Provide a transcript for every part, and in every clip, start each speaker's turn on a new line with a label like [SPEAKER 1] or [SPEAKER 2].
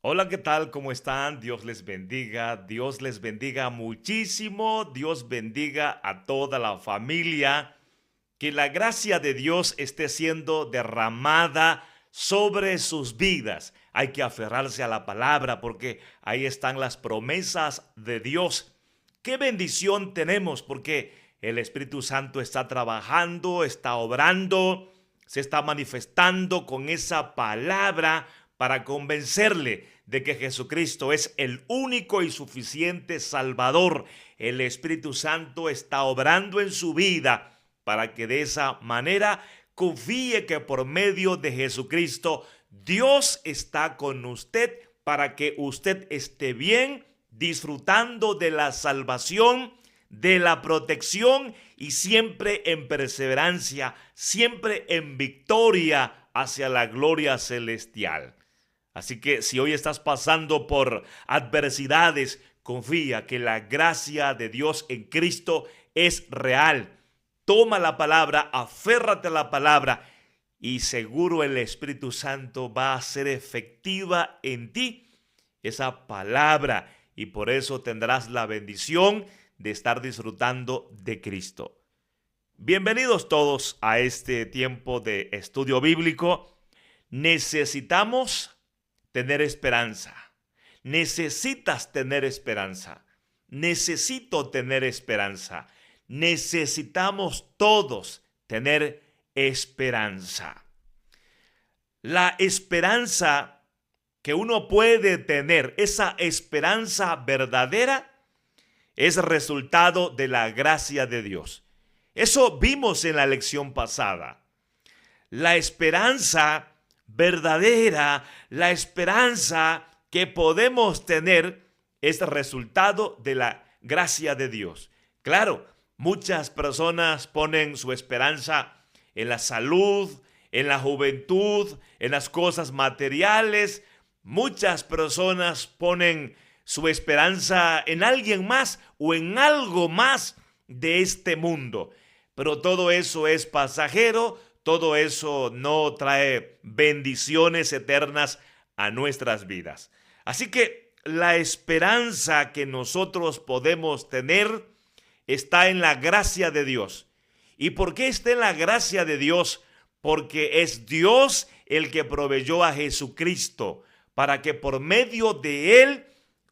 [SPEAKER 1] Hola, ¿qué tal? ¿Cómo están? Dios les bendiga muchísimo, Dios bendiga a toda la familia, que la gracia de Dios esté siendo derramada sobre sus vidas. Hay que aferrarse a la palabra porque ahí están las promesas de Dios. Qué bendición tenemos porque el Espíritu Santo está trabajando, está obrando, se está manifestando con esa palabra para convencerle de que Jesucristo es el único y suficiente Salvador. El Espíritu Santo está obrando en su vida para que de esa manera confíe que por medio de Jesucristo Dios está con usted para que usted esté bien, disfrutando de la salvación, de la protección y siempre en perseverancia, siempre en victoria hacia la gloria celestial. Así que si hoy estás pasando por adversidades, confía que la gracia de Dios en Cristo es real. Toma la palabra, aférrate a la palabra y seguro el Espíritu Santo va a ser efectiva en ti esa palabra y por eso tendrás la bendición de estar disfrutando de Cristo. Bienvenidos todos a este tiempo de estudio bíblico. Necesitamos tener esperanza. Necesitas tener esperanza. Necesito tener esperanza. Necesitamos todos tener esperanza. La esperanza que uno puede tener, esa esperanza verdadera, es resultado de la gracia de Dios. Eso vimos en la lección pasada. La esperanza verdadera, la esperanza que podemos tener es resultado de la gracia de Dios. Claro, muchas personas ponen su esperanza en la salud, en la juventud, en las cosas materiales. Muchas personas ponen su esperanza en alguien más o en algo más de este mundo. Pero todo eso es pasajero, todo eso no trae bendiciones eternas a nuestras vidas. Así que la esperanza que nosotros podemos tener está en la gracia de Dios. ¿Y por qué está en la gracia de Dios? Porque es Dios el que proveyó a Jesucristo para que por medio de Él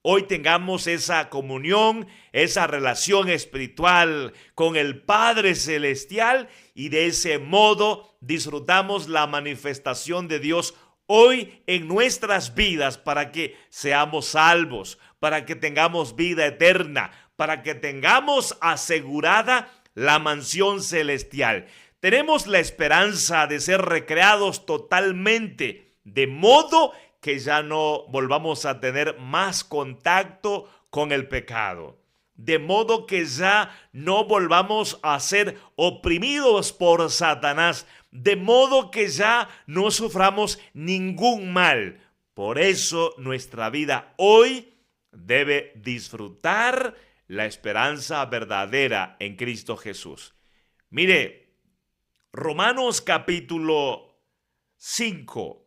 [SPEAKER 1] hoy tengamos esa comunión, esa relación espiritual con el Padre Celestial y de ese modo disfrutamos la manifestación de Dios hoy en nuestras vidas para que seamos salvos, para que tengamos vida eterna, para que tengamos asegurada la mansión celestial. Tenemos la esperanza de ser recreados totalmente, de modo que ya no volvamos a tener más contacto con el pecado. De modo que ya no volvamos a ser oprimidos por Satanás. De modo que ya no suframos ningún mal. Por eso nuestra vida hoy debe disfrutar la esperanza verdadera en Cristo Jesús. Mire, Romanos capítulo 5.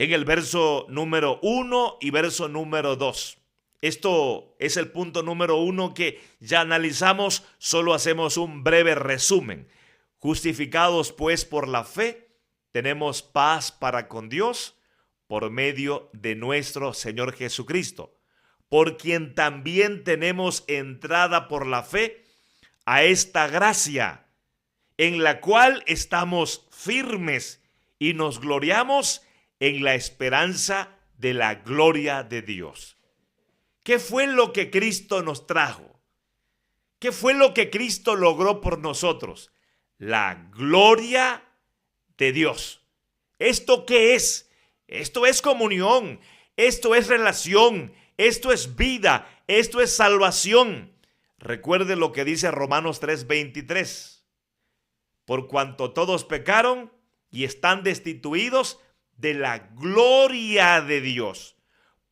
[SPEAKER 1] En el verso número 1 y verso número 2. Esto es el punto número 1 que ya analizamos, solo hacemos un breve resumen. Justificados pues por la fe, tenemos paz para con Dios por medio de nuestro Señor Jesucristo, por quien también tenemos entrada por la fe a esta gracia, en la cual estamos firmes y nos gloriamos en la esperanza de la gloria de Dios. ¿Qué fue lo que Cristo nos trajo? ¿Qué fue lo que Cristo logró por nosotros? La gloria de Dios. ¿Esto qué es? Esto es comunión, esto es relación, esto es vida, esto es salvación. Recuerde lo que dice Romanos 3:23. Por cuanto todos pecaron y están destituidos de la gloria de Dios.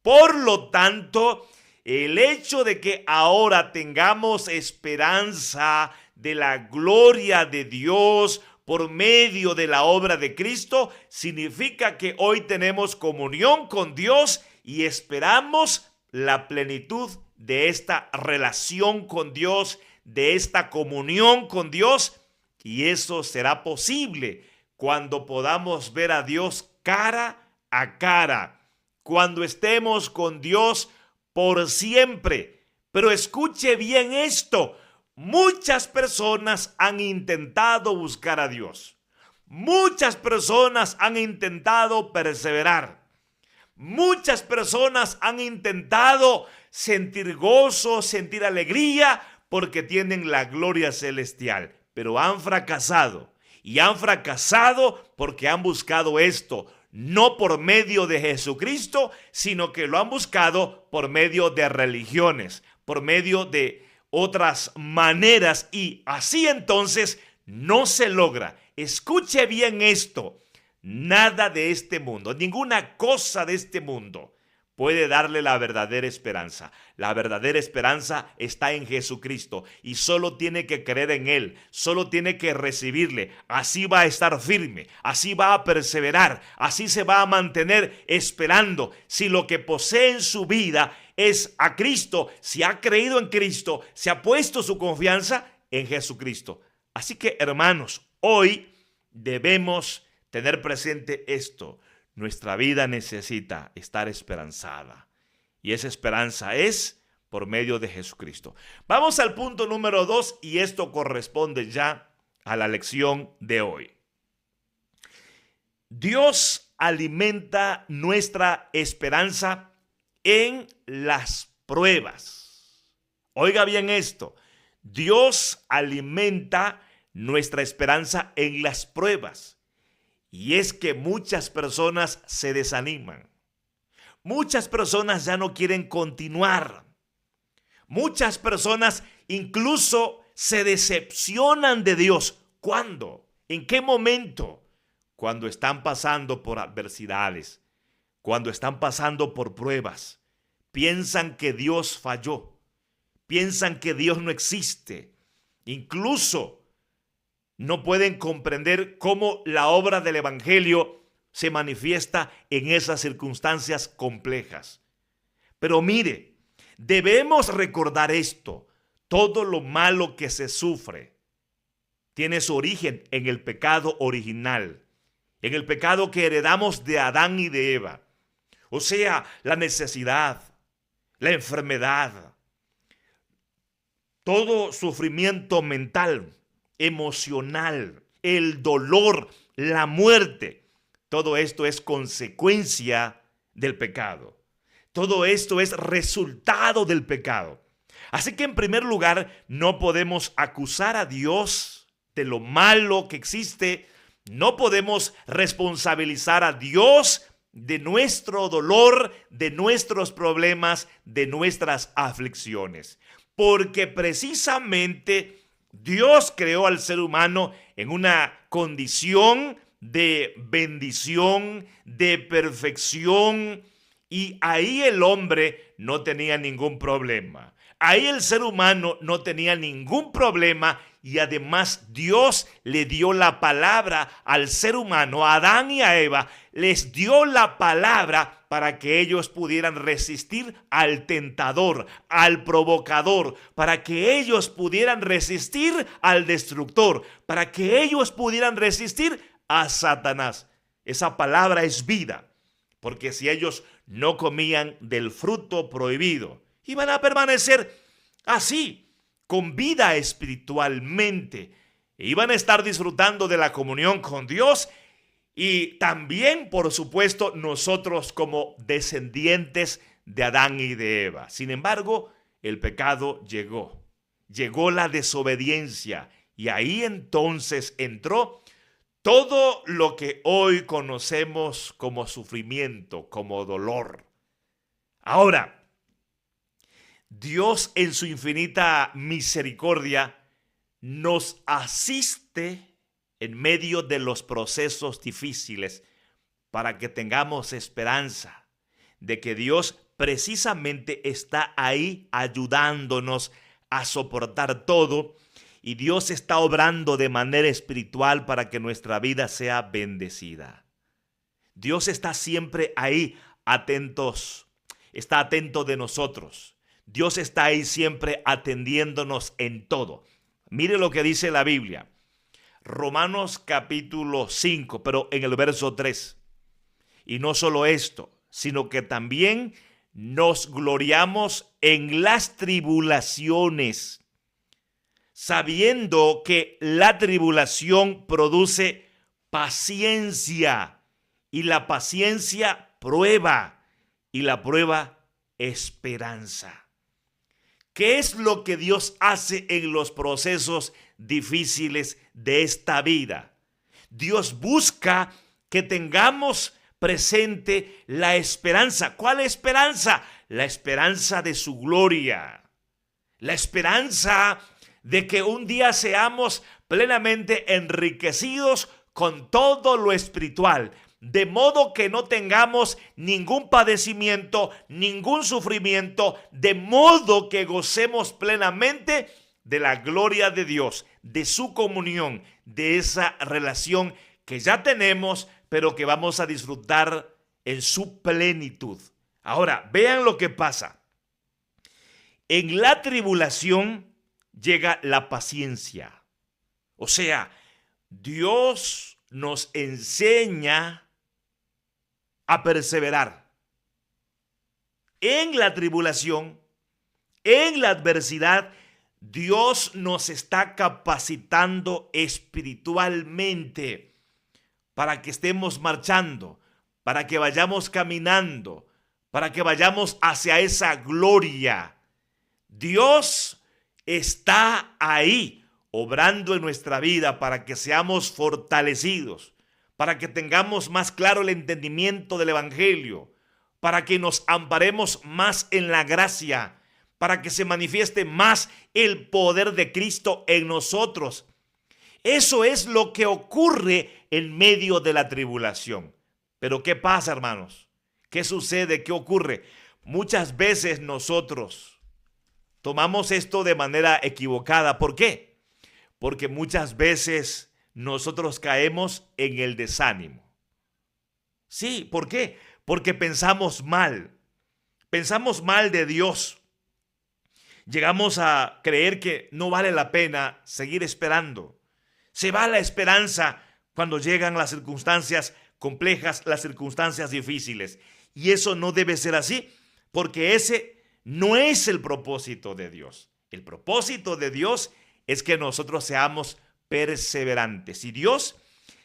[SPEAKER 1] Por lo tanto, el hecho de que ahora tengamos esperanza de la gloria de Dios por medio de la obra de Cristo, significa que hoy tenemos comunión con Dios y esperamos la plenitud de esta relación con Dios, de esta comunión con Dios, y eso será posible cuando podamos ver a Dios cara a cara, cuando estemos con Dios por siempre. Pero escuche bien esto, muchas personas han intentado buscar a Dios, muchas personas han intentado perseverar, muchas personas han intentado sentir gozo, sentir alegría, porque tienen la gloria celestial, pero han fracasado. Y han fracasado porque han buscado esto, no por medio de Jesucristo, sino que lo han buscado por medio de religiones, por medio de otras maneras, y así entonces no se logra. Escuche bien esto, nada de este mundo, ninguna cosa de este mundo puede darle la verdadera esperanza. La verdadera esperanza está en Jesucristo y solo tiene que creer en Él, solo tiene que recibirle. Así va a estar firme, así va a perseverar, así se va a mantener esperando. Si lo que posee en su vida es a Cristo, si ha creído en Cristo, si ha puesto su confianza en Jesucristo. Así que, hermanos, hoy debemos tener presente esto. Nuestra vida necesita estar esperanzada, y esa esperanza es por medio de Jesucristo. Vamos al punto número 2, y esto corresponde ya a la lección de hoy. Dios alimenta nuestra esperanza en las pruebas. Oiga bien esto, Dios alimenta nuestra esperanza en las pruebas. Y es que muchas personas se desaniman. Muchas personas ya no quieren continuar. Muchas personas incluso se decepcionan de Dios. ¿Cuándo? ¿En qué momento? Cuando están pasando por adversidades, cuando están pasando por pruebas. Piensan que Dios falló. Piensan que Dios no existe. Incluso no pueden comprender cómo la obra del Evangelio se manifiesta en esas circunstancias complejas. Pero mire, debemos recordar esto. Todo lo malo que se sufre tiene su origen en el pecado original, en el pecado que heredamos de Adán y de Eva. O sea, la necesidad, la enfermedad, todo sufrimiento mental, emocional, el dolor, la muerte. Todo esto es consecuencia del pecado. Todo esto es resultado del pecado. Así que en primer lugar, no podemos acusar a Dios de lo malo que existe. No podemos responsabilizar a Dios de nuestro dolor, de nuestros problemas, de nuestras aflicciones. Porque precisamente Dios creó al ser humano en una condición de bendición, de perfección, y ahí el hombre no tenía ningún problema. Ahí el ser humano no tenía ningún problema, y además Dios le dio la palabra al ser humano, a Adán y a Eva, les dio la palabra para que ellos pudieran resistir al tentador, al provocador, para que ellos pudieran resistir al destructor, para que ellos pudieran resistir a Satanás. Esa palabra es vida, porque si ellos no comían del fruto prohibido, iban a permanecer así, con vida espiritualmente. E iban a estar disfrutando de la comunión con Dios, y también, por supuesto, nosotros como descendientes de Adán y de Eva. Sin embargo, el pecado llegó. Llegó la desobediencia, y ahí entonces entró todo lo que hoy conocemos como sufrimiento, como dolor. Ahora, Dios en su infinita misericordia nos asiste en medio de los procesos difíciles para que tengamos esperanza de que Dios precisamente está ahí ayudándonos a soportar todo, y Dios está obrando de manera espiritual para que nuestra vida sea bendecida. Dios está siempre ahí, está atento de nosotros. Dios está ahí siempre atendiéndonos en todo. Mire lo que dice la Biblia. Romanos capítulo 5, pero en el verso 3. Y no solo esto, sino que también nos gloriamos en las tribulaciones, sabiendo que la tribulación produce paciencia, y la paciencia prueba, y la prueba esperanza. ¿Qué es lo que Dios hace en los procesos difíciles de esta vida? Dios busca que tengamos presente la esperanza. ¿Cuál esperanza? La esperanza de su gloria. La esperanza de que un día seamos plenamente enriquecidos con todo lo espiritual, de modo que no tengamos ningún padecimiento, ningún sufrimiento, de modo que gocemos plenamente de la gloria de Dios, de su comunión, de esa relación que ya tenemos, pero que vamos a disfrutar en su plenitud. Ahora, vean lo que pasa. En la tribulación llega la paciencia. O sea, Dios nos enseña a perseverar. En la tribulación, en la adversidad, Dios nos está capacitando espiritualmente para que estemos marchando, para que vayamos caminando, para que vayamos hacia esa gloria. Dios está ahí obrando en nuestra vida para que seamos fortalecidos, para que tengamos más claro el entendimiento del evangelio, para que nos amparemos más en la gracia, para que se manifieste más el poder de Cristo en nosotros. Eso es lo que ocurre en medio de la tribulación. Pero ¿qué pasa, hermanos? ¿Qué sucede? ¿Qué ocurre? Muchas veces nosotros tomamos esto de manera equivocada. ¿Por qué? Porque muchas veces nosotros caemos en el desánimo. Sí, ¿por qué? Porque pensamos mal de Dios. Llegamos a creer que no vale la pena seguir esperando. Se va la esperanza cuando llegan las circunstancias complejas, las circunstancias difíciles. Y eso no debe ser así, porque ese no es el propósito de Dios. El propósito de Dios es que nosotros seamos perseverantes. Y Dios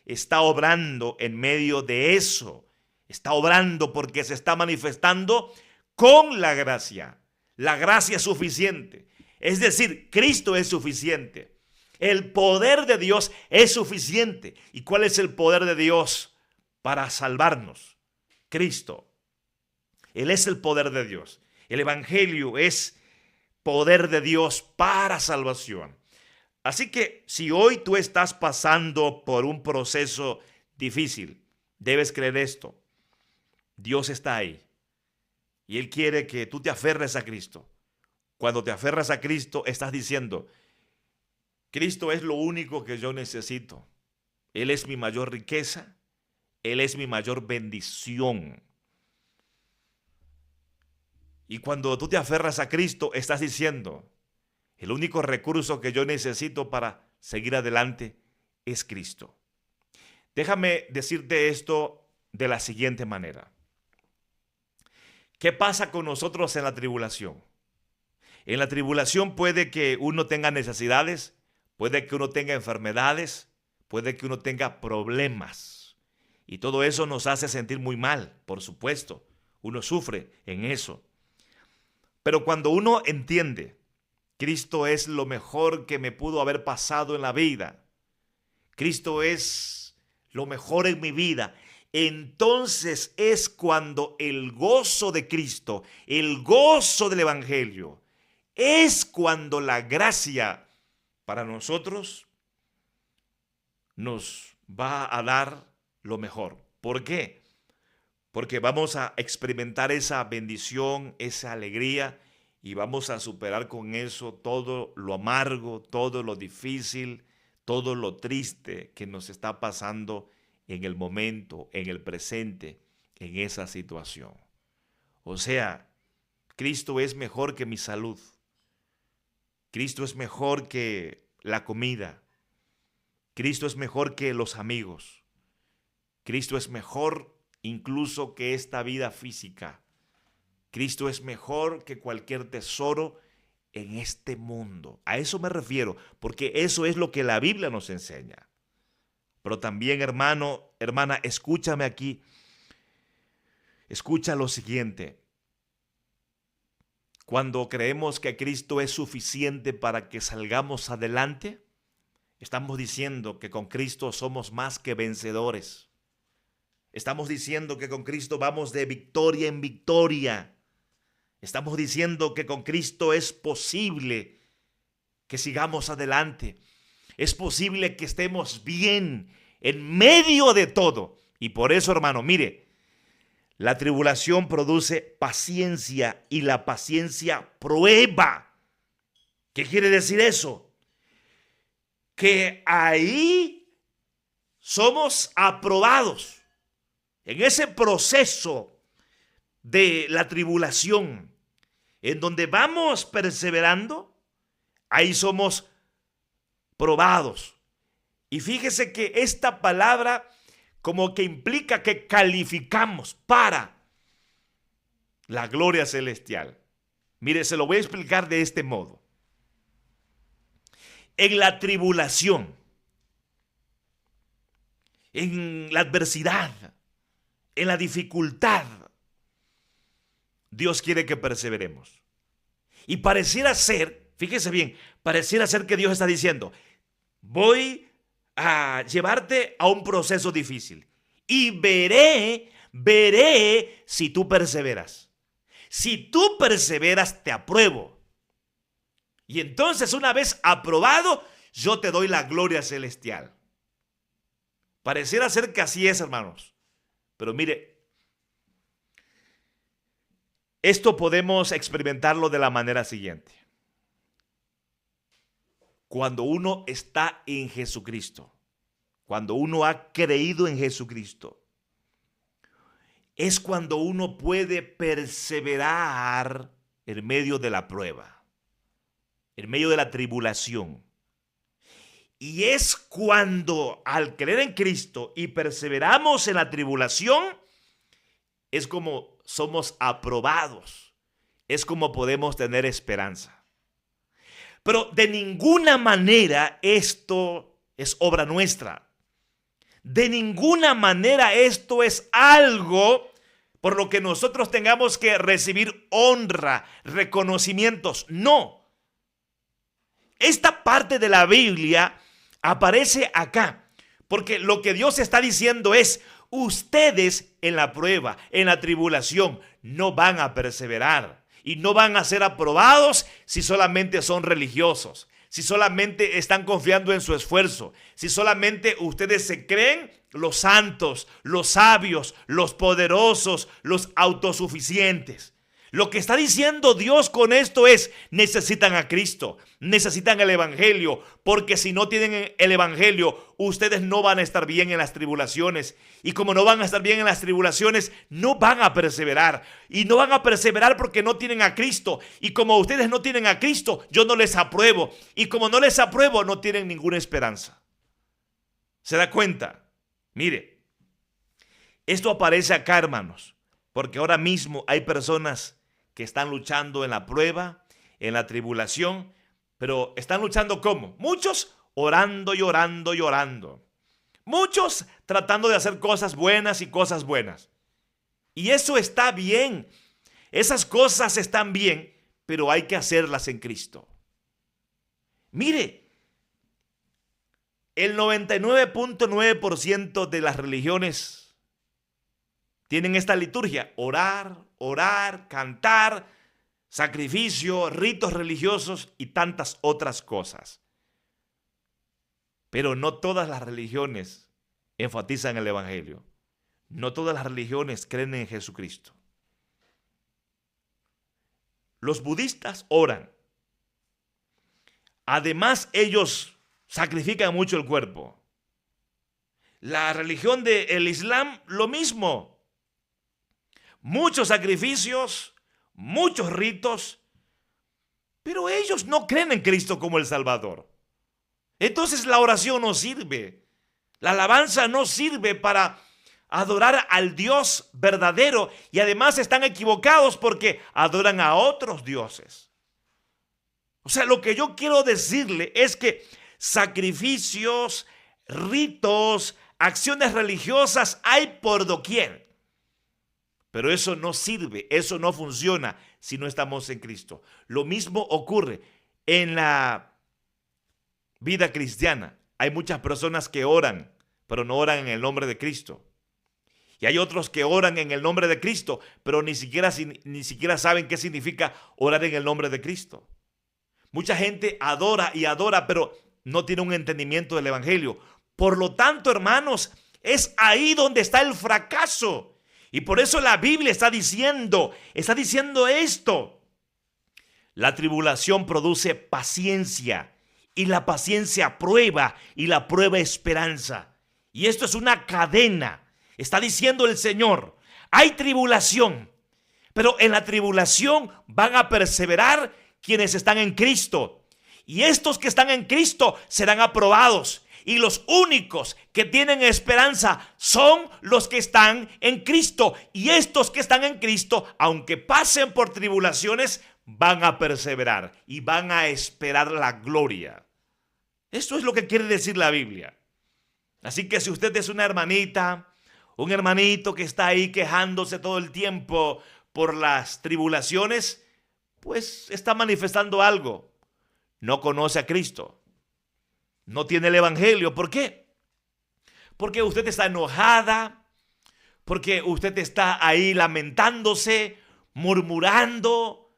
[SPEAKER 1] está obrando en medio de eso. Está obrando porque se está manifestando con la gracia. La gracia es suficiente. Es decir, Cristo es suficiente. El poder de Dios es suficiente. ¿Y cuál es el poder de Dios para salvarnos? Cristo. Él es el poder de Dios. El evangelio es poder de Dios para salvación. Así que si hoy tú estás pasando por un proceso difícil, debes creer esto. Dios está ahí. Y Él quiere que tú te aferres a Cristo. Cuando te aferras a Cristo, estás diciendo, Cristo es lo único que yo necesito. Él es mi mayor riqueza. Él es mi mayor bendición. Y cuando tú te aferras a Cristo, estás diciendo, el único recurso que yo necesito para seguir adelante es Cristo. Déjame decirte esto de la siguiente manera. ¿Qué pasa con nosotros en la tribulación? En la tribulación puede que uno tenga necesidades, puede que uno tenga enfermedades, puede que uno tenga problemas. Y todo eso nos hace sentir muy mal, por supuesto. Uno sufre en eso. Pero cuando uno entiende, Cristo es lo mejor que me pudo haber pasado en la vida. Cristo es lo mejor en mi vida. Entonces es cuando el gozo de Cristo, el gozo del evangelio, es cuando la gracia para nosotros nos va a dar lo mejor. ¿Por qué? Porque vamos a experimentar esa bendición, esa alegría, y vamos a superar con eso todo lo amargo, todo lo difícil, todo lo triste que nos está pasando en el momento, en el presente, en esa situación. O sea, Cristo es mejor que mi salud. Cristo es mejor que la comida. Cristo es mejor que los amigos. Cristo es mejor incluso que esta vida física. Cristo es mejor que cualquier tesoro en este mundo. A eso me refiero, porque eso es lo que la Biblia nos enseña. Pero también, hermano, hermana, escúchame aquí. Escucha lo siguiente. Cuando creemos que Cristo es suficiente para que salgamos adelante, estamos diciendo que con Cristo somos más que vencedores. Estamos diciendo que con Cristo vamos de victoria en victoria. Estamos diciendo que con Cristo es posible que sigamos adelante. Es posible que estemos bien en medio de todo. Y por eso, hermano, mire, la tribulación produce paciencia y la paciencia prueba. ¿Qué quiere decir eso? Que ahí somos aprobados en ese proceso de la tribulación, en donde vamos perseverando, ahí somos probados. Y fíjese que esta palabra como que implica que calificamos para la gloria celestial. Mire, se lo voy a explicar de este modo. En la tribulación, en la adversidad, en la dificultad, Dios quiere que perseveremos. Y pareciera ser, fíjese bien, pareciera ser que Dios está diciendo, voy a llevarte a un proceso difícil y veré si tú perseveras. Si tú perseveras, te apruebo. Y entonces, una vez aprobado, yo te doy la gloria celestial. Pareciera ser que así es, hermanos. Pero mire, esto podemos experimentarlo de la manera siguiente. Cuando uno está en Jesucristo, cuando uno ha creído en Jesucristo, es cuando uno puede perseverar en medio de la prueba, en medio de la tribulación. Y es cuando al creer en Cristo y perseveramos en la tribulación, es como somos aprobados, es como podemos tener esperanza. Pero de ninguna manera esto es obra nuestra. De ninguna manera esto es algo por lo que nosotros tengamos que recibir honra, reconocimientos. No. Esta parte de la Biblia aparece acá, porque lo que Dios está diciendo es, ustedes en la prueba, en la tribulación, no van a perseverar. Y no van a ser aprobados si solamente son religiosos, si solamente están confiando en su esfuerzo, si solamente ustedes se creen los santos, los sabios, los poderosos, los autosuficientes. Lo que está diciendo Dios con esto es, necesitan a Cristo, necesitan el Evangelio, porque si no tienen el Evangelio, ustedes no van a estar bien en las tribulaciones. Y como no van a estar bien en las tribulaciones, no van a perseverar. Y no van a perseverar porque no tienen a Cristo. Y como ustedes no tienen a Cristo, yo no les apruebo. Y como no les apruebo, no tienen ninguna esperanza. ¿Se da cuenta? Mire, esto aparece acá, hermanos, porque ahora mismo hay personas que están luchando en la prueba, en la tribulación, pero están luchando ¿cómo? Muchos orando y orando y orando. Muchos tratando de hacer cosas buenas y cosas buenas. Y eso está bien. Esas cosas están bien, pero hay que hacerlas en Cristo. Mire, el 99.9% de las religiones tienen esta liturgia: orar, orar, cantar, sacrificio, ritos religiosos y tantas otras cosas. Pero no todas las religiones enfatizan el Evangelio. No todas las religiones creen en Jesucristo. Los budistas oran. Además, ellos sacrifican mucho el cuerpo. La religión del Islam, lo mismo. Muchos sacrificios, muchos ritos, pero ellos no creen en Cristo como el Salvador. Entonces la oración no sirve. La alabanza no sirve para adorar al Dios verdadero, y además están equivocados porque adoran a otros dioses. O sea, lo que yo quiero decirle es que sacrificios, ritos, acciones religiosas hay por doquier. Pero eso no sirve, eso no funciona si no estamos en Cristo. Lo mismo ocurre en la vida cristiana. Hay muchas personas que oran, pero no oran en el nombre de Cristo. Y hay otros que oran en el nombre de Cristo, pero ni siquiera saben qué significa orar en el nombre de Cristo. Mucha gente adora y adora, pero no tiene un entendimiento del evangelio. Por lo tanto, hermanos, es ahí donde está el fracaso. Y por eso la Biblia está diciendo esto. La tribulación produce paciencia, y la paciencia prueba, y la prueba esperanza. Y esto es una cadena. Está diciendo el Señor, hay tribulación, pero en la tribulación van a perseverar quienes están en Cristo. Y estos que están en Cristo serán aprobados. Y los únicos que tienen esperanza son los que están en Cristo. Y estos que están en Cristo, aunque pasen por tribulaciones, van a perseverar y van a esperar la gloria. Esto es lo que quiere decir la Biblia. Así que si usted es una hermanita, un hermanito que está ahí quejándose todo el tiempo por las tribulaciones, pues está manifestando algo. No conoce a Cristo. No tiene el evangelio. ¿Por qué? Porque usted está enojada, porque usted está ahí lamentándose, murmurando,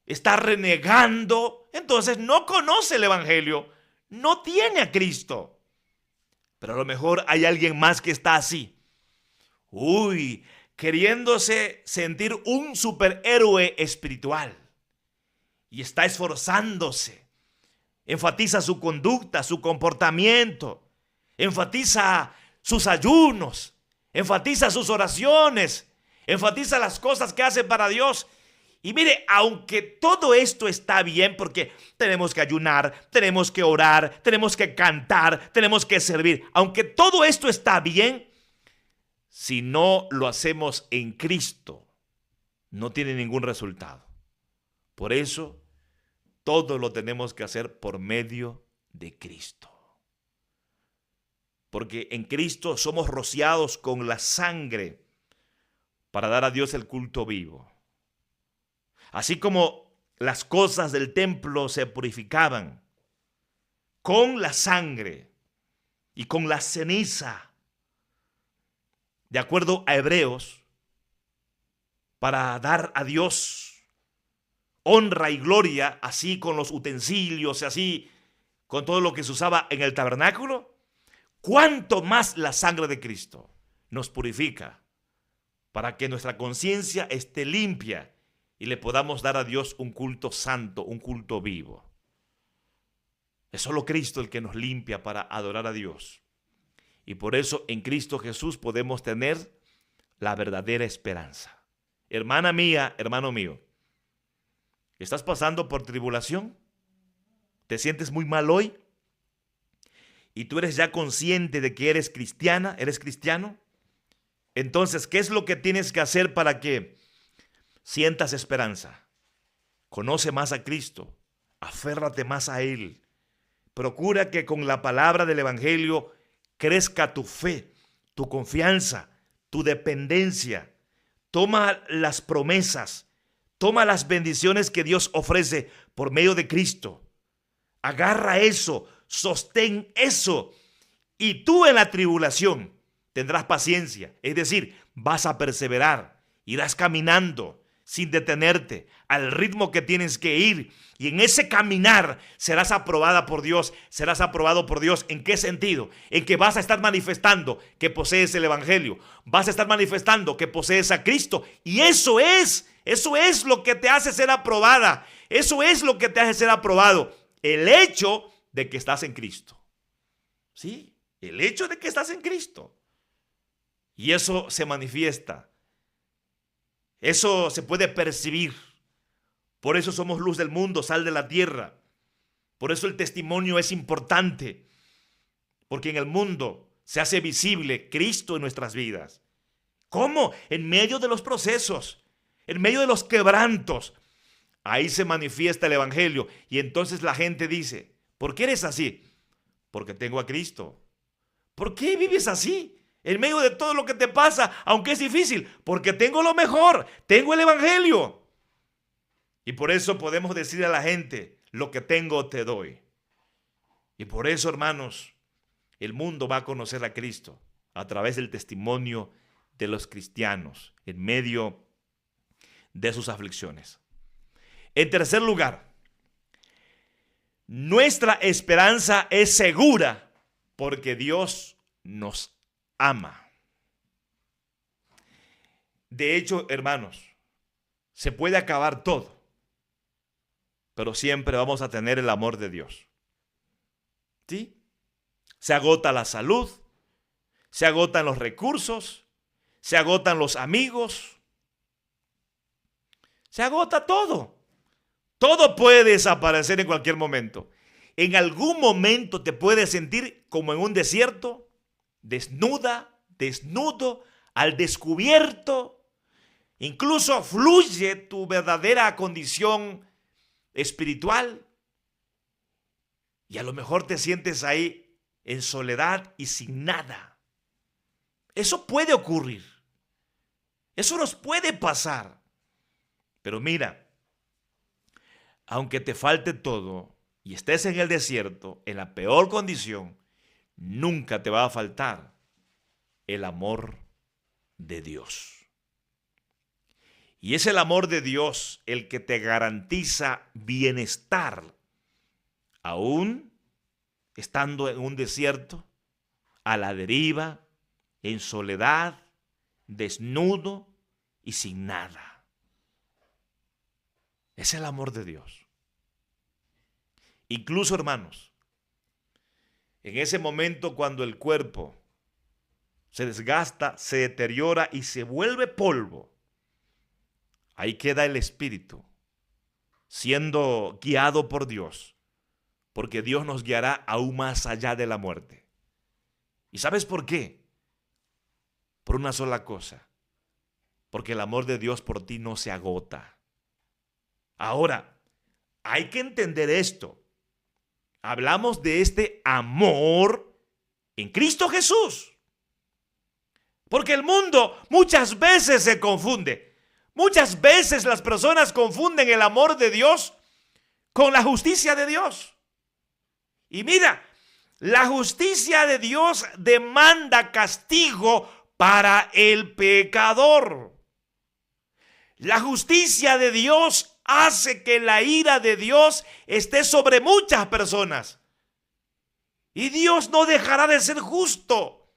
[SPEAKER 1] está renegando. Entonces no conoce el evangelio, no tiene a Cristo. Pero a lo mejor hay alguien más que está así. Queriéndose sentir un superhéroe espiritual. Y está esforzándose. Enfatiza su conducta, su comportamiento. Enfatiza sus ayunos. Enfatiza sus oraciones. Enfatiza las cosas que hace para Dios. Y mire, aunque todo esto está bien, porque tenemos que ayunar, tenemos que orar, tenemos que cantar, tenemos que servir. Aunque todo esto está bien, si no lo hacemos en Cristo, no tiene ningún resultado. Por eso, todo lo tenemos que hacer por medio de Cristo. Porque en Cristo somos rociados con la sangre para dar a Dios el culto vivo. Así como las cosas del templo se purificaban con la sangre y con la ceniza, de acuerdo a Hebreos, para dar a Dios honra y gloria, así con los utensilios, así con todo lo que se usaba en el tabernáculo, cuánto más la sangre de Cristo nos purifica para que nuestra conciencia esté limpia y le podamos dar a Dios un culto santo, un culto vivo. Es solo Cristo el que nos limpia para adorar a Dios. Y por eso en Cristo Jesús podemos tener la verdadera esperanza. Hermana mía, hermano mío, ¿estás pasando por tribulación? ¿Te sientes muy mal hoy? ¿Y tú eres ya consciente de que eres cristiana, eres cristiano? Entonces, ¿qué es lo que tienes que hacer para que sientas esperanza? Conoce más a Cristo, aférrate más a Él. Procura que con la palabra del evangelio crezca tu fe, tu confianza, tu dependencia. Toma las promesas, toma las bendiciones que Dios ofrece por medio de Cristo. Agarra eso, sostén eso. Y tú en la tribulación tendrás paciencia, es decir, vas a perseverar, irás caminando sin detenerte, al ritmo que tienes que ir. Y en ese caminar serás aprobada por Dios, serás aprobado por Dios. ¿En qué sentido? En que vas a estar manifestando que posees el evangelio, vas a estar manifestando que posees a Cristo. Y eso es Eso es lo que te hace ser aprobada. Eso es lo que te hace ser aprobado. El hecho de que estás en Cristo. ¿Sí? El hecho de que estás en Cristo. Y eso se manifiesta. Eso se puede percibir. Por eso somos luz del mundo, sal de la tierra. Por eso el testimonio es importante. Porque en el mundo se hace visible Cristo en nuestras vidas. ¿Cómo? En medio de los procesos, en medio de los quebrantos. Ahí se manifiesta el evangelio. Y entonces la gente dice, ¿por qué eres así? Porque tengo a Cristo. ¿Por qué vives así? En medio de todo lo que te pasa, aunque es difícil, porque tengo lo mejor, tengo el evangelio. Y por eso podemos decir a la gente, lo que tengo te doy. Y por eso, hermanos, el mundo va a conocer a Cristo a través del testimonio de los cristianos en medio de sus aflicciones. En tercer lugar, nuestra esperanza es segura porque Dios nos ama. De hecho, hermanos, se puede acabar todo, pero siempre vamos a tener el amor de Dios. ¿Sí? Se agota la salud, se agotan los recursos, se agotan los amigos, se agota todo. Todo puede desaparecer en cualquier momento. En algún momento te puedes sentir como en un desierto, desnuda, desnudo, al descubierto. Incluso fluye tu verdadera condición espiritual. Y a lo mejor te sientes ahí en soledad y sin nada. Eso puede ocurrir. Eso nos puede pasar. Pero mira, aunque te falte todo y estés en el desierto, en la peor condición, nunca te va a faltar el amor de Dios. Y es el amor de Dios el que te garantiza bienestar, aún estando en un desierto, a la deriva, en soledad, desnudo y sin nada. Es el amor de Dios. Incluso, hermanos, en ese momento cuando el cuerpo se desgasta, se deteriora y se vuelve polvo, ahí queda el espíritu, siendo guiado por Dios, porque Dios nos guiará aún más allá de la muerte. ¿Y sabes por qué? Por una sola cosa, porque el amor de Dios por ti no se agota. Ahora, hay que entender esto. Hablamos de este amor en Cristo Jesús. Porque el mundo muchas veces se confunde. Muchas veces las personas confunden el amor de Dios con la justicia de Dios. Y mira, la justicia de Dios demanda castigo para el pecador. La justicia de Dios hace que la ira de Dios esté sobre muchas personas. Y Dios no dejará de ser justo.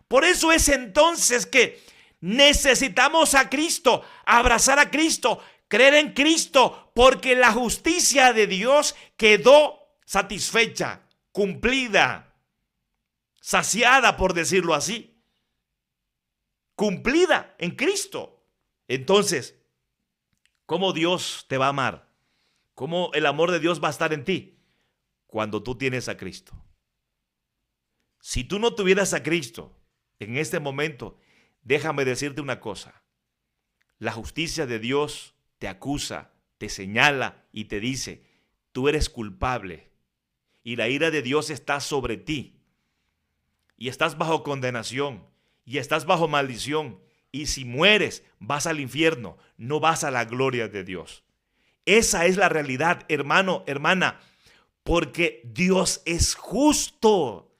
[SPEAKER 1] Por eso es entonces que necesitamos a Cristo, abrazar a Cristo, creer en Cristo, porque la justicia de Dios quedó satisfecha, cumplida, saciada, por decirlo así. Cumplida en Cristo. Entonces, ¿cómo Dios te va a amar? ¿Cómo el amor de Dios va a estar en ti? Cuando tú tienes a Cristo. Si tú no tuvieras a Cristo en este momento, déjame decirte una cosa. La justicia de Dios te acusa, te señala y te dice, tú eres culpable y la ira de Dios está sobre ti. Y estás bajo condenación y estás bajo maldición. Y si mueres, vas al infierno, no vas a la gloria de Dios. Esa es la realidad, hermano, hermana, porque Dios es justo.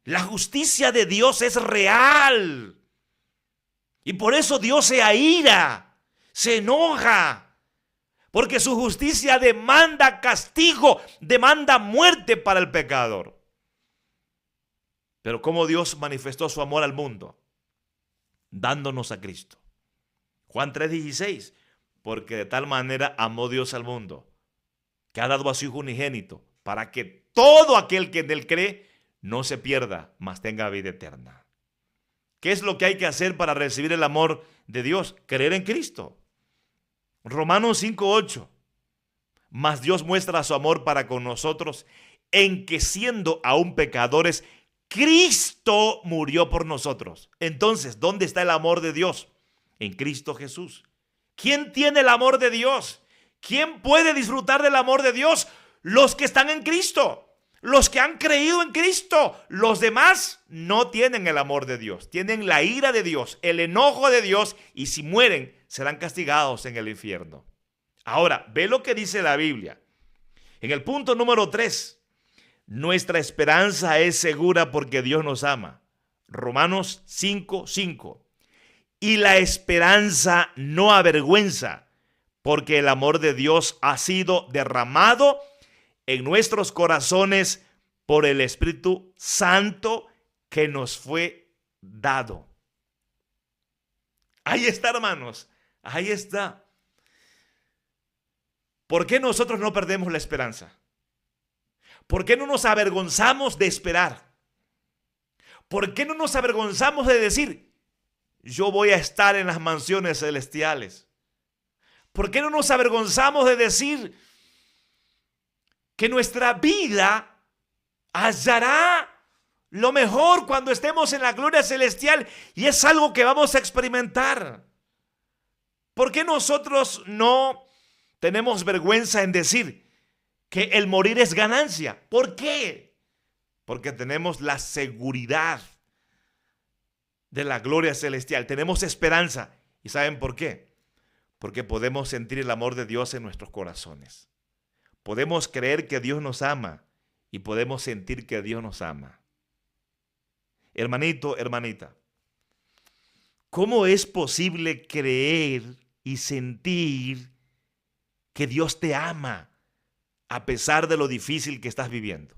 [SPEAKER 1] La justicia de Dios es real. Y por eso Dios se aira, se enoja, porque su justicia demanda castigo, demanda muerte para el pecador. Pero ¿cómo Dios manifestó su amor al mundo? Dándonos a Cristo. Juan 3:16, porque de tal manera amó Dios al mundo, que ha dado a su Hijo unigénito, para que todo aquel que en él cree no se pierda, mas tenga vida eterna. ¿Qué es lo que hay que hacer para recibir el amor de Dios? Creer en Cristo. Romanos 5:8. Mas Dios muestra su amor para con nosotros en que siendo aún pecadores, Cristo murió por nosotros. Entonces, ¿dónde está el amor de Dios? En Cristo Jesús. ¿Quién tiene el amor de Dios? ¿Quién puede disfrutar del amor de Dios? Los que están en Cristo, los que han creído en Cristo. Los demás no tienen el amor de Dios, tienen la ira de Dios, el enojo de Dios, y si mueren serán castigados en el infierno. Ahora, ve lo que dice la Biblia. En el punto número 3, nuestra esperanza es segura porque Dios nos ama. Romanos 5:5. Y la esperanza no avergüenza, porque el amor de Dios ha sido derramado en nuestros corazones por el Espíritu Santo que nos fue dado. Ahí está, hermanos, ahí está. ¿Por qué nosotros no perdemos la esperanza? ¿Por qué no nos avergonzamos de esperar? ¿Por qué no nos avergonzamos de decir, yo voy a estar en las mansiones celestiales? ¿Por qué no nos avergonzamos de decir que nuestra vida hallará lo mejor cuando estemos en la gloria celestial y es algo que vamos a experimentar? ¿Por qué nosotros no tenemos vergüenza en decir que el morir es ganancia? ¿Por qué? Porque tenemos la seguridad de la gloria celestial, tenemos esperanza. ¿Y saben por qué? Porque podemos sentir el amor de Dios en nuestros corazones. Podemos creer que Dios nos ama y podemos sentir que Dios nos ama. Hermanito, hermanita, ¿cómo es posible creer y sentir que Dios te ama a pesar de lo difícil que estás viviendo?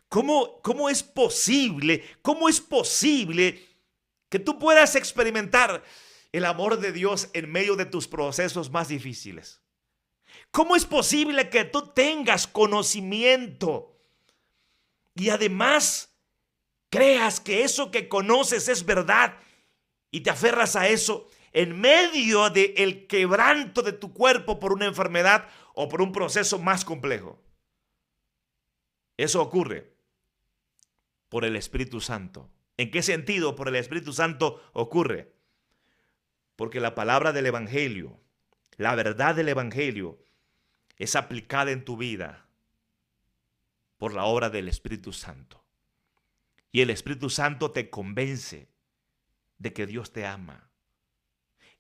[SPEAKER 1] ¿Cómo es posible? ¿Cómo es posible que tú puedas experimentar el amor de Dios en medio de tus procesos más difíciles? ¿Cómo es posible que tú tengas conocimiento y además creas que eso que conoces es verdad y te aferras a eso en medio del quebranto de tu cuerpo por una enfermedad o por un proceso más complejo? Eso ocurre por el Espíritu Santo. ¿En qué sentido por el Espíritu Santo ocurre? Porque la palabra del Evangelio, la verdad del Evangelio, es aplicada en tu vida por la obra del Espíritu Santo. Y el Espíritu Santo te convence de que Dios te ama.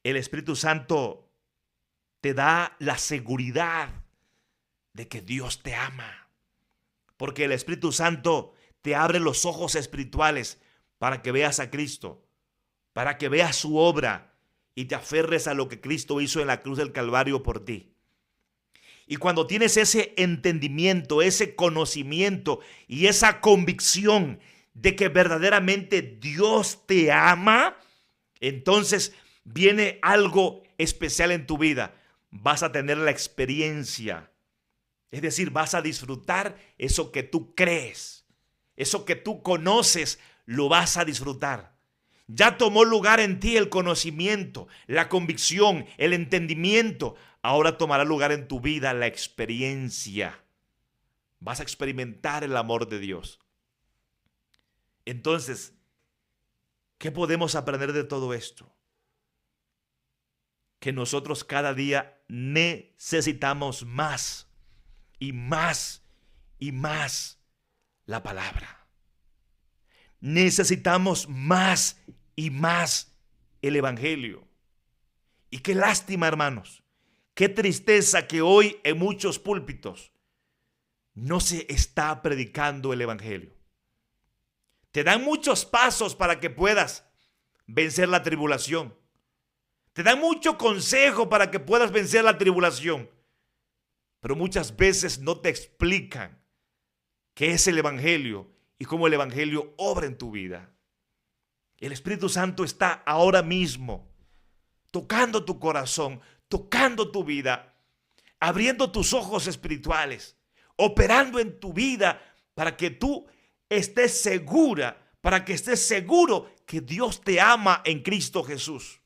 [SPEAKER 1] El Espíritu Santo te da la seguridad de que Dios te ama. Porque el Espíritu Santo te abre los ojos espirituales para que veas a Cristo, para que veas su obra y te aferres a lo que Cristo hizo en la cruz del Calvario por ti. Y cuando tienes ese entendimiento, ese conocimiento y esa convicción de que verdaderamente Dios te ama, entonces viene algo especial en tu vida. Vas a tener la experiencia. Es decir, vas a disfrutar eso que tú crees, eso que tú conoces, lo vas a disfrutar. Ya tomó lugar en ti el conocimiento, la convicción, el entendimiento. Ahora tomará lugar en tu vida la experiencia. Vas a experimentar el amor de Dios. Entonces, ¿qué podemos aprender de todo esto? Que nosotros cada día necesitamos más y más y más la palabra. Necesitamos más y más el Evangelio. Y qué lástima, hermanos, qué tristeza que hoy en muchos púlpitos no se está predicando el Evangelio. Te dan muchos pasos para que puedas vencer la tribulación. Te dan mucho consejo para que puedas vencer la tribulación. Pero muchas veces no te explican qué es el Evangelio y cómo el Evangelio obra en tu vida. El Espíritu Santo está ahora mismo tocando tu corazón, tocando tu vida, abriendo tus ojos espirituales, operando en tu vida para que tú estés segura, para que estés seguro que Dios te ama en Cristo Jesús.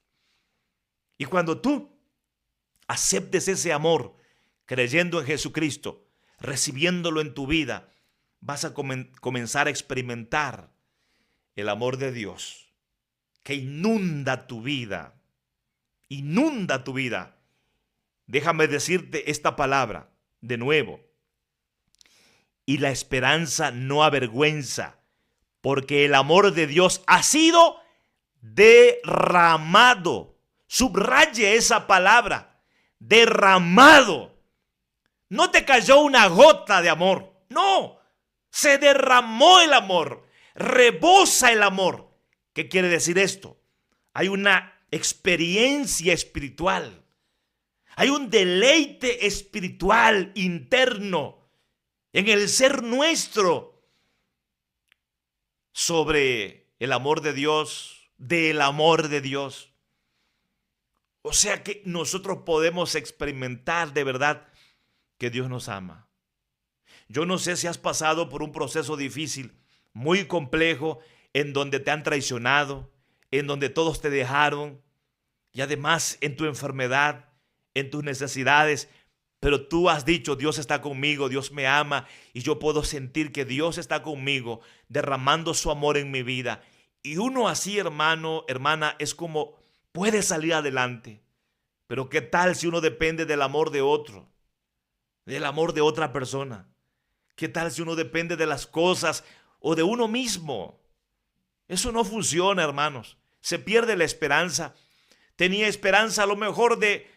[SPEAKER 1] Y cuando tú aceptes ese amor, creyendo en Jesucristo, recibiéndolo en tu vida, vas a comenzar a experimentar el amor de Dios que inunda tu vida. Inunda tu vida. Déjame decirte esta palabra de nuevo. Y la esperanza no avergüenza, porque el amor de Dios ha sido derramado. Subraye esa palabra, derramado. No te cayó una gota de amor, no, se derramó el amor, rebosa el amor. ¿Qué quiere decir esto? Hay una experiencia espiritual, hay un deleite espiritual interno en el ser nuestro sobre el amor de Dios, del amor de Dios. O sea que nosotros podemos experimentar de verdad que Dios nos ama. Yo no sé si has pasado por un proceso difícil, muy complejo, en donde te han traicionado, en donde todos te dejaron, y además en tu enfermedad, en tus necesidades, pero tú has dicho, Dios está conmigo, Dios me ama, y yo puedo sentir que Dios está conmigo, derramando su amor en mi vida. Y uno así, hermano, hermana, es como puede salir adelante. Pero ¿qué tal si uno depende del amor de otro? Del amor de otra persona. ¿Qué tal si uno depende de las cosas o de uno mismo? Eso no funciona, hermanos. Se pierde la esperanza. Tenía esperanza a lo mejor de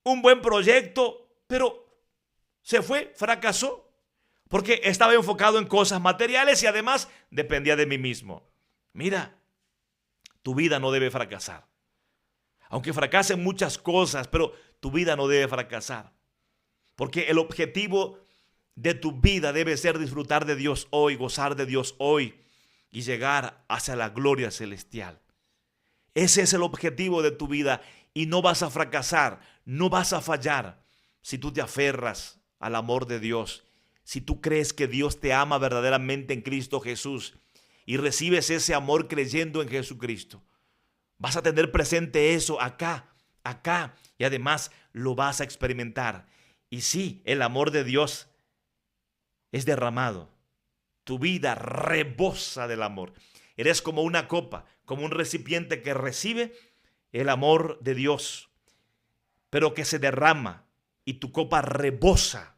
[SPEAKER 1] un buen proyecto, pero se fue, fracasó, porque estaba enfocado en cosas materiales y además dependía de mí mismo. Mira, tu vida no debe fracasar. Aunque fracasen muchas cosas, pero tu vida no debe fracasar. Porque el objetivo de tu vida debe ser disfrutar de Dios hoy, gozar de Dios hoy y llegar hacia la gloria celestial. Ese es el objetivo de tu vida y no vas a fracasar, no vas a fallar si tú te aferras al amor de Dios, si tú crees que Dios te ama verdaderamente en Cristo Jesús y recibes ese amor creyendo en Jesucristo. Vas a tener presente eso acá, y además lo vas a experimentar. Y sí, el amor de Dios es derramado. Tu vida rebosa del amor. Eres como una copa, como un recipiente que recibe el amor de Dios, pero que se derrama y tu copa rebosa.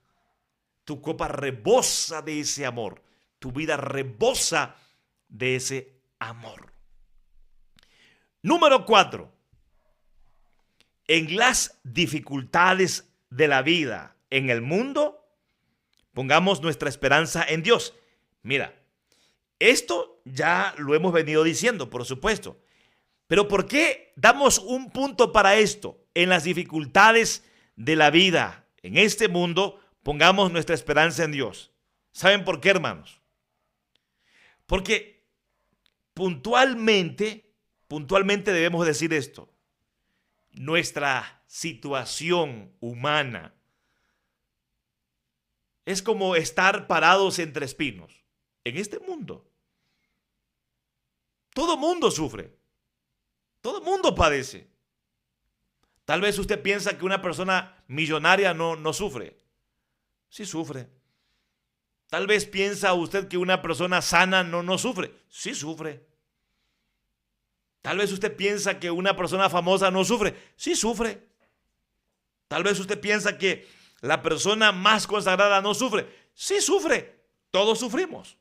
[SPEAKER 1] Tu copa rebosa de ese amor. Tu vida rebosa de ese amor. Número 4. En las dificultades de la vida en el mundo, pongamos nuestra esperanza en Dios. Mira, esto ya lo hemos venido diciendo, por supuesto. Pero ¿por qué damos un punto para esto? En las dificultades de la vida en este mundo, pongamos nuestra esperanza en Dios. ¿Saben por qué, hermanos? Porque puntualmente debemos decir esto. Nuestra situación humana es como estar parados entre espinos en este mundo. Todo mundo sufre. Todo mundo padece. Tal vez usted piensa que una persona millonaria no sufre. Sí sufre. Tal vez piensa usted que una persona sana no sufre. Sí sufre. Tal vez usted piensa que una persona famosa no sufre. Sí sufre. Tal vez usted piensa que la persona más consagrada no sufre. Sí sufre. Todos sufrimos.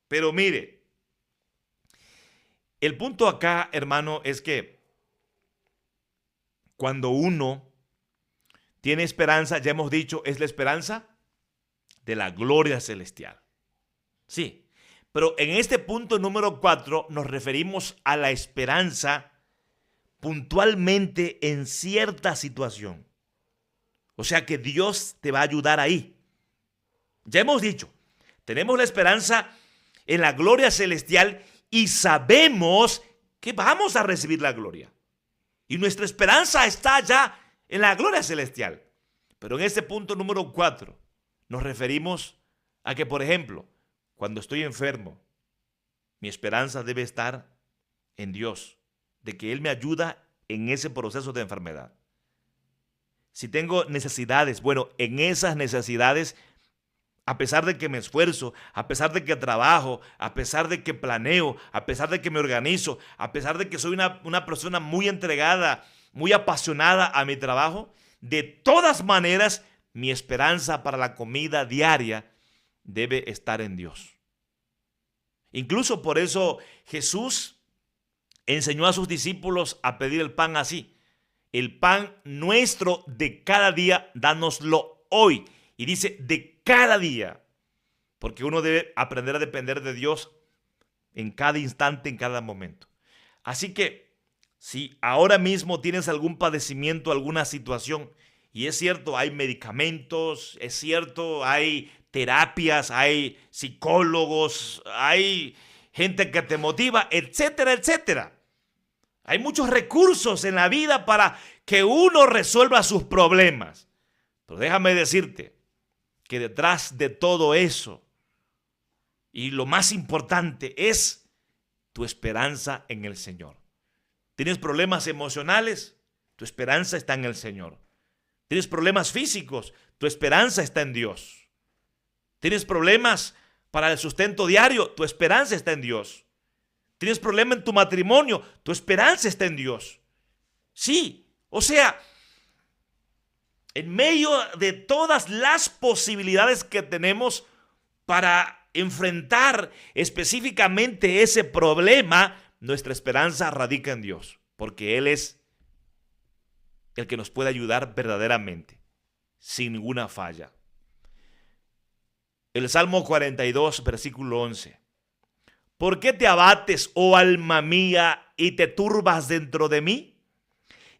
[SPEAKER 1] Pero mire, el punto acá, hermano, es que cuando uno tiene esperanza, ya hemos dicho, es la esperanza de la gloria celestial. Sí, pero en este punto número 4 nos referimos a la esperanza puntualmente en cierta situación. O sea que Dios te va a ayudar ahí. Ya hemos dicho, tenemos la esperanza en la gloria celestial y sabemos que vamos a recibir la gloria. Y nuestra esperanza está ya en la gloria celestial. Pero en este punto número 4 nos referimos a que, por ejemplo, cuando estoy enfermo, mi esperanza debe estar en Dios, de que Él me ayuda en ese proceso de enfermedad. Si tengo necesidades, bueno, en esas necesidades, a pesar de que me esfuerzo, a pesar de que trabajo, a pesar de que planeo, a pesar de que me organizo, a pesar de que soy una persona muy entregada, muy apasionada a mi trabajo, de todas maneras, mi esperanza para la comida diaria debe estar en Dios. Incluso por eso Jesús enseñó a sus discípulos a pedir el pan así: el pan nuestro de cada día, dánoslo hoy. Y dice de cada día, porque uno debe aprender a depender de Dios en cada instante, en cada momento. Así que si ahora mismo tienes algún padecimiento, alguna situación, y es cierto, hay medicamentos, es cierto, hay terapias, hay psicólogos, hay gente que te motiva, etcétera, etcétera. Hay muchos recursos en la vida para que uno resuelva sus problemas. Pero déjame decirte que detrás de todo eso, y lo más importante, es tu esperanza en el Señor. ¿Tienes problemas emocionales? Tu esperanza está en el Señor. ¿Tienes problemas físicos? Tu esperanza está en Dios. ¿Tienes problemas para el sustento diario? Tu esperanza está en Dios. ¿Tienes problema en tu matrimonio? Tu esperanza está en Dios. Sí, o sea, en medio de todas las posibilidades que tenemos para enfrentar específicamente ese problema, nuestra esperanza radica en Dios, porque Él es el que nos puede ayudar verdaderamente, sin ninguna falla. El Salmo 42, versículo 11. ¿Por qué te abates, oh alma mía, y te turbas dentro de mí?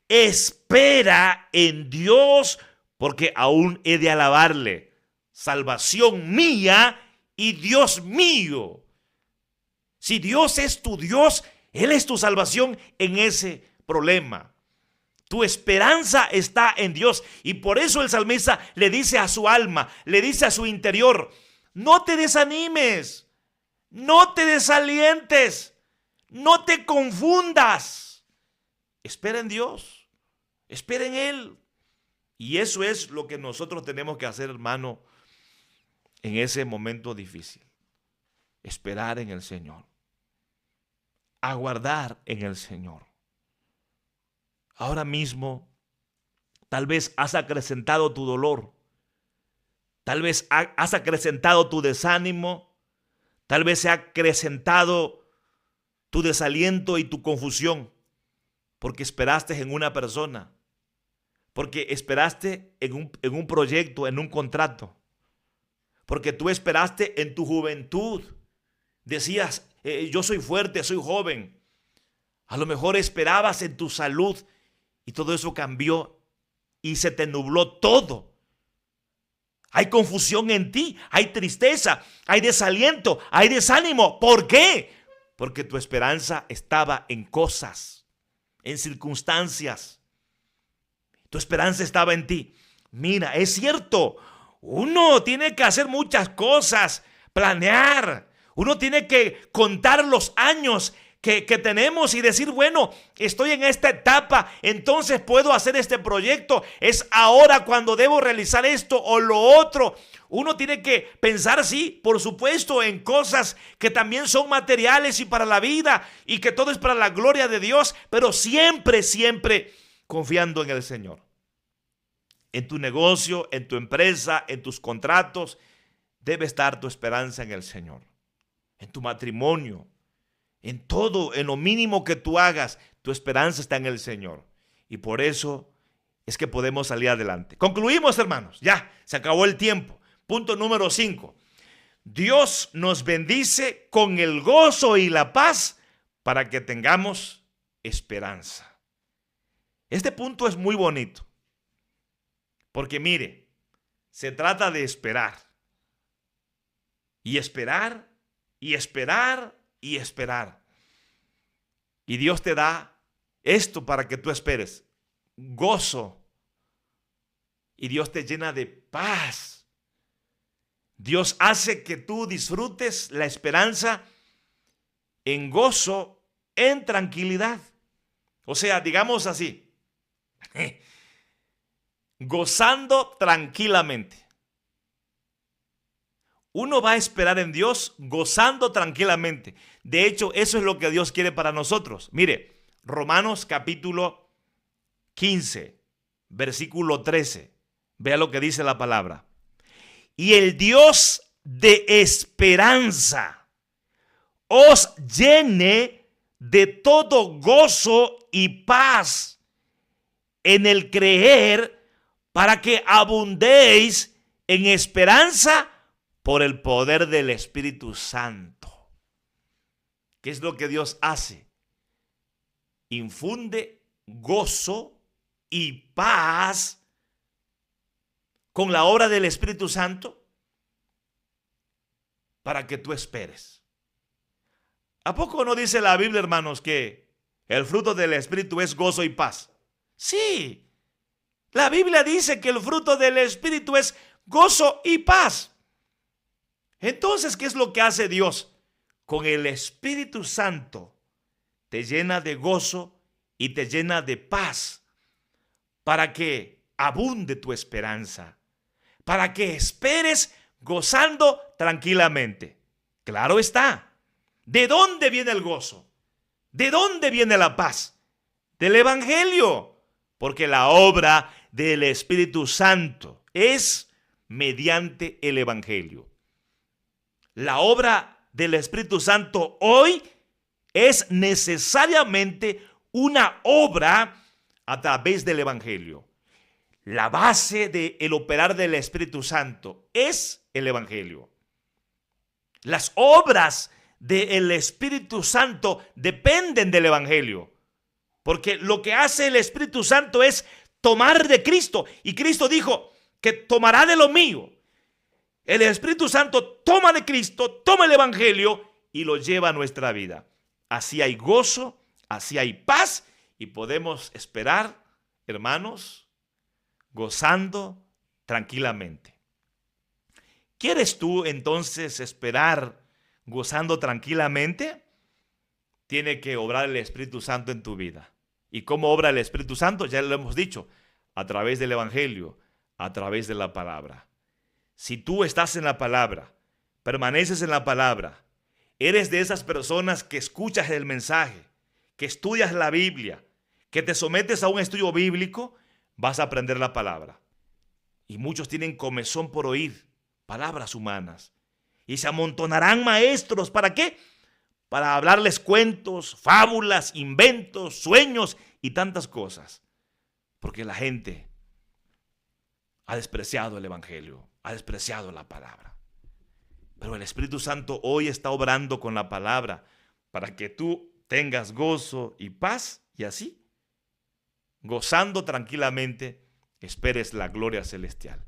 [SPEAKER 1] Espera en Dios, porque aún he de alabarle, salvación mía y Dios mío. Si Dios es tu Dios, Él es tu salvación en ese problema. Tu esperanza está en Dios, y por eso el salmista le dice a su alma, le dice a su interior: no te desanimes, no te desalientes, no te confundas. Espera en Dios, espera en Él. Y eso es lo que nosotros tenemos que hacer, hermano, en ese momento difícil. Esperar en el Señor, aguardar en el Señor. Ahora mismo, tal vez has acrecentado tu dolor, tal vez has acrecentado tu desánimo, tal vez se ha acrecentado tu desaliento y tu confusión, porque esperaste en una persona, porque esperaste en un proyecto, en un contrato, porque tú esperaste en tu juventud. Decías, yo soy fuerte, soy joven. A lo mejor esperabas en tu salud y todo eso cambió y se te nubló todo. Hay confusión en ti, hay tristeza, hay desaliento, hay desánimo. ¿Por qué? Porque tu esperanza estaba en cosas, en circunstancias. Tu esperanza estaba en ti. Mira, es cierto, uno tiene que hacer muchas cosas, planear. Uno tiene que contar los años que tenemos y decir, bueno, estoy en esta etapa, entonces puedo hacer este proyecto. Es ahora cuando debo realizar esto o lo otro. Uno tiene que pensar, sí, por supuesto, en cosas que también son materiales y para la vida y que todo es para la gloria de Dios, pero siempre, siempre confiando en el Señor. En tu negocio, en tu empresa, en tus contratos, debe estar tu esperanza en el Señor. En tu matrimonio, en todo, en lo mínimo que tú hagas, tu esperanza está en el Señor. Y por eso es que podemos salir adelante. Concluimos, hermanos. Ya, se acabó el tiempo. Punto número 5. Dios nos bendice con el gozo y la paz para que tengamos esperanza. Este punto es muy bonito. Porque mire, se trata de esperar. Y esperar, y esperar, y esperar. Y Dios te da esto para que tú esperes: gozo. Y Dios te llena de paz. Dios hace que tú disfrutes la esperanza en gozo, en tranquilidad. O sea, digamos así, gozando tranquilamente. Uno va a esperar en Dios gozando tranquilamente. De hecho, eso es lo que Dios quiere para nosotros. Mire, Romanos capítulo 15, versículo 13. Vea lo que dice la palabra. Y el Dios de esperanza os llene de todo gozo y paz en el creer, para que abundéis en esperanza por el poder del Espíritu Santo. ¿Qué es lo que Dios hace? Infunde gozo y paz con la obra del Espíritu Santo para que tú esperes. ¿A poco no dice la Biblia, hermanos, que el fruto del Espíritu es gozo y paz? Sí, la Biblia dice que el fruto del Espíritu es gozo y paz. Entonces, ¿qué es lo que hace Dios? Con el Espíritu Santo te llena de gozo y te llena de paz para que abunde tu esperanza, para que esperes gozando tranquilamente. Claro está. ¿De dónde viene el gozo? ¿De dónde viene la paz? Del Evangelio. Porque la obra del Espíritu Santo es mediante el Evangelio. La obra del Espíritu Santo hoy es necesariamente una obra a través del Evangelio. La base del operar del Espíritu Santo es el Evangelio. Las obras del Espíritu Santo dependen del Evangelio. Porque lo que hace el Espíritu Santo es tomar de Cristo. Y Cristo dijo que tomará de lo mío. El Espíritu Santo toma de Cristo, toma el Evangelio y lo lleva a nuestra vida. Así hay gozo, así hay paz y podemos esperar, hermanos, gozando tranquilamente. ¿Quieres tú entonces esperar gozando tranquilamente? Tiene que obrar el Espíritu Santo en tu vida. ¿Y cómo obra el Espíritu Santo? Ya lo hemos dicho, a través del Evangelio, a través de la palabra. Si tú estás en la palabra, permaneces en la palabra, eres de esas personas que escuchas el mensaje, que estudias la Biblia, que te sometes a un estudio bíblico, vas a aprender la palabra. Y muchos tienen comezón por oír palabras humanas. Y se amontonarán maestros. ¿Para qué? Para hablarles cuentos, fábulas, inventos, sueños y tantas cosas. Porque la gente ha despreciado el Evangelio, ha despreciado la palabra. Pero el Espíritu Santo hoy está obrando con la palabra para que tú tengas gozo y paz y así, gozando tranquilamente, esperes la gloria celestial.